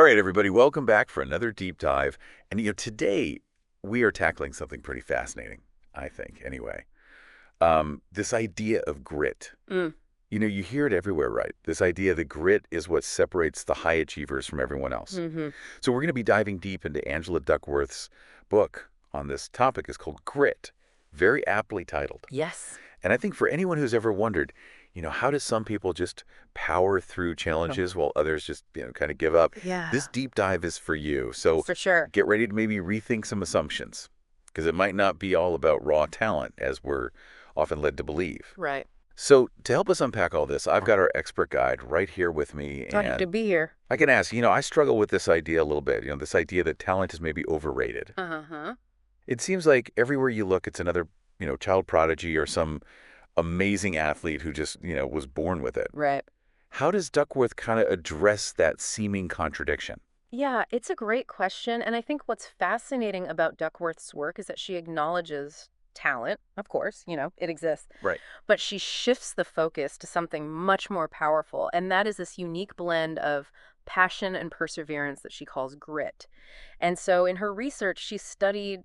All right, everybody, welcome back for another deep dive. And today we are tackling something pretty fascinating, I think, anyway. This idea of grit. Mm. You hear it everywhere, right? This idea that grit is what separates the high achievers from everyone else. Hmm. So we're going to be diving deep into Angela Duckworth's book on this topic. It's called Grit, very aptly titled. Yes. And I think for anyone who's ever wondered, how do some people just power through challenges while others just, kind of give up? Yeah, This deep dive is for you. So for sure. get ready to maybe rethink some assumptions because it might not be all about raw talent as we're often led to believe. Right. So to help us unpack all this, I've got our expert guide right here with me. Delighted to And be here. I can ask, I struggle with this idea a little bit, this idea that talent is maybe overrated. Uh-huh. It seems like everywhere you look, it's another, child prodigy or some amazing athlete who just, was born with it. Right. How does Duckworth kind of address that seeming contradiction? Yeah, it's a great question. And I think what's fascinating about Duckworth's work is that she acknowledges talent, of course, it exists, Right. but she shifts the focus to something much more powerful. And that is this unique blend of passion and perseverance that she calls grit. And so in her research, she studied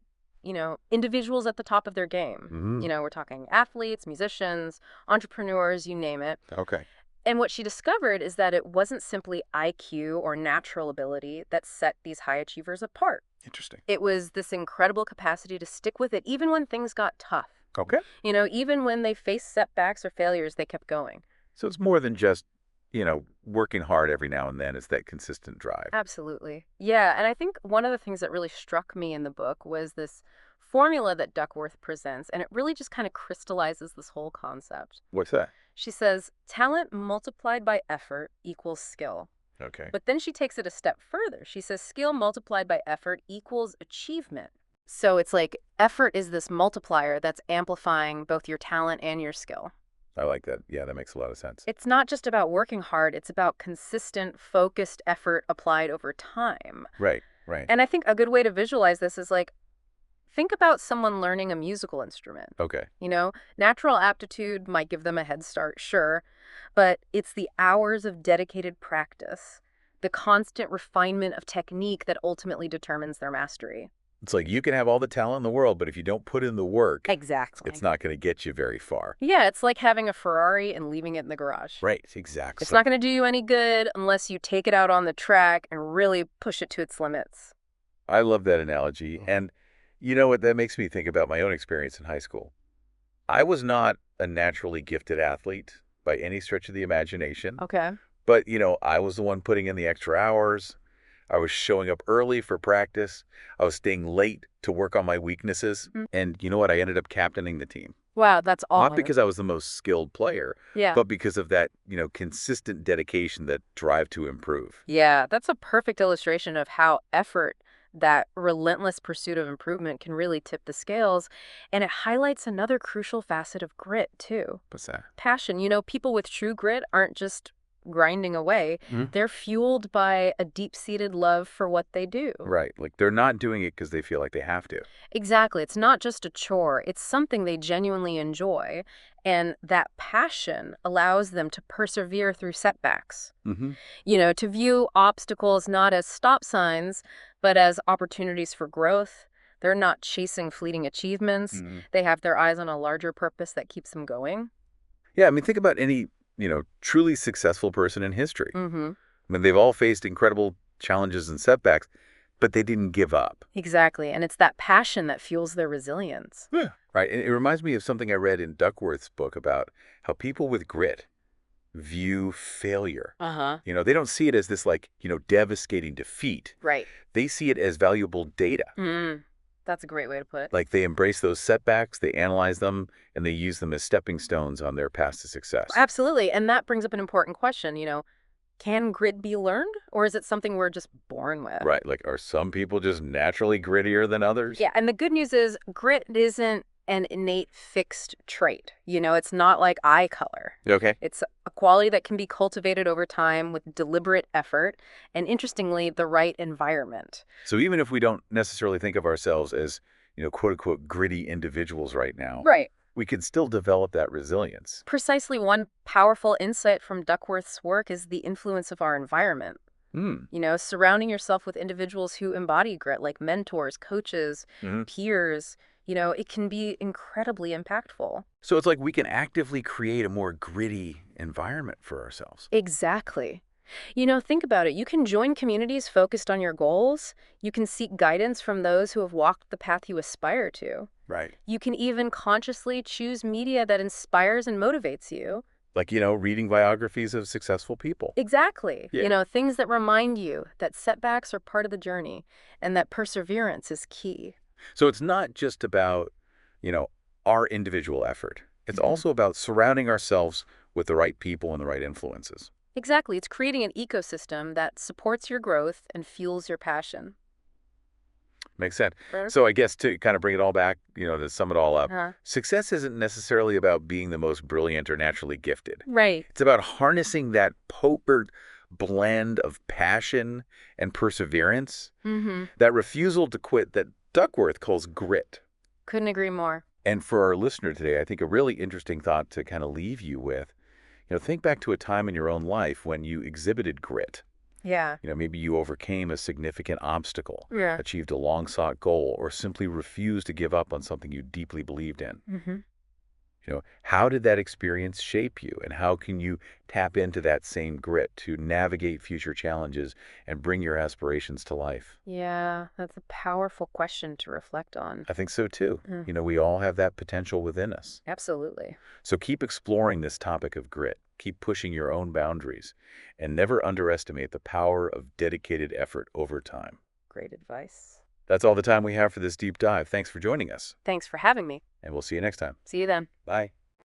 individuals at the top of their game. Mm-hmm. We're talking athletes, musicians, entrepreneurs, you name it. Okay. And what she discovered is that it wasn't simply IQ or natural ability that set these high achievers apart. Interesting. It was this incredible capacity to stick with it even when things got tough. Okay. Even when they faced setbacks or failures, they kept going. So it's more than just, working hard every now and then. It's that consistent drive. Absolutely. Yeah, and I think one of the things that really struck me in the book was this formula that Duckworth presents, and it really just kind of crystallizes this whole concept. What's that? She says, talent multiplied by effort equals skill. Okay. But then she takes it a step further. She says skill multiplied by effort equals achievement. So it's like effort is this multiplier that's amplifying both your talent and your skill. I like that. Yeah, that makes a lot of sense. It's not just about working hard, it's about consistent, focused effort applied over time. Right. Right. And I think a good way to visualize this is like, think about someone learning a musical instrument. Okay. Natural aptitude might give them a head start, sure, but it's the hours of dedicated practice, the constant refinement of technique that ultimately determines their mastery. It's like you can have all the talent in the world, but if you don't put in the work, Exactly. it's not going to get you very far. Yeah, it's like having a Ferrari and leaving it in the garage. Right. Exactly. It's not going to do you any good unless you take it out on the track and really push it to its limits. I love that analogy. And you know what? That makes me think about my own experience in high school. I was not a naturally gifted athlete by any stretch of the imagination. Okay. But, I was the one putting in the extra hours. I was showing up early for practice. I was staying late to work on my weaknesses. Mm. And you know what? I ended up captaining the team. Wow, that's all. Not because I was the most skilled player, Yeah. but because of that, consistent dedication, that drive to improve. Yeah, that's a perfect illustration of how effort, that relentless pursuit of improvement, can really tip the scales. And it highlights another crucial facet of grit, too. What's that? Passion. People with true grit aren't just grinding away. Mhm. They're fueled by a deep-seated love for what they do. Right. Like they're not doing it because they feel like they have to. Exactly. It's not just a chore. It's something they genuinely enjoy. And that passion allows them to persevere through setbacks. Mm-hmm. To view obstacles not as stop signs, but as opportunities for growth. They're not chasing fleeting achievements. Mm-hmm. They have their eyes on a larger purpose that keeps them going. Yeah, I mean, think about any, truly successful person in history. Mm-hmm. I mean, they've all faced incredible challenges and setbacks, but they didn't give up. Exactly. And it's that passion that fuels their resilience. Yeah. Right. And it reminds me of something I read in Duckworth's book about how people with grit view failure. Uh-huh. They don't see it as this devastating defeat. Right. They see it as valuable data. That's a great way to put it. Like they embrace those setbacks, they analyze them, and they use them as stepping stones on their path to success. Absolutely. And that brings up an important question, can grit be learned, or is it something we're just born with? Right. Like, are some people just naturally grittier than others? Yeah, and the good news is grit isn't an innate fixed trait. It's not like eye color. Okay. It's a quality that can be cultivated over time with deliberate effort and, interestingly, the right environment. So even if we don't necessarily think of ourselves as, quote unquote, gritty individuals right now, Right. we can still develop that resilience. Precisely one powerful insight from Duckworth's work is the influence of our environment. Hmm. Surrounding yourself with individuals who embody grit, like mentors, coaches, Hmm. peers, it can be incredibly impactful. So it's like we can actively create a more gritty environment for ourselves. Exactly. Think about it. You can join communities focused on your goals. You can seek guidance from those who have walked the path you aspire to. Right. You can even consciously choose media that inspires and motivates you. Like, reading biographies of successful people. Exactly. Yeah. Things that remind you that setbacks are part of the journey and that perseverance is key. So it's not just about, you know, our individual effort. It's Mhm. also about surrounding ourselves with the right people and the right influences. Exactly. It's creating an ecosystem that supports your growth and fuels your passion. Makes sense. Right. So I guess to kind of bring it all back, to sum it all up, Huh. success isn't necessarily about being the most brilliant or naturally gifted. Right. It's about harnessing that potent blend of passion and perseverance, Mm-hmm. that refusal to quit that Duckworth calls grit. Couldn't agree more. And for our listener today, I think a really interesting thought to kind of leave you with, think back to a time in your own life when you exhibited grit. Yeah. Maybe you overcame a significant obstacle, Yeah. achieved a long-sought goal, or simply refused to give up on something you deeply believed in. Mm-hmm. How did that experience shape you, and how can you tap into that same grit to navigate future challenges and bring your aspirations to life? Yeah, that's a powerful question to reflect on. I think so too. Mm, We all have that potential within us. absolutely. So keep exploring this topic of grit. Keep pushing your own boundaries, and never underestimate the power of dedicated effort over time. Great advice. That's all the time we have for this deep dive. Thanks for joining us, Thanks for having me. and we'll see you next time. See you then. Bye.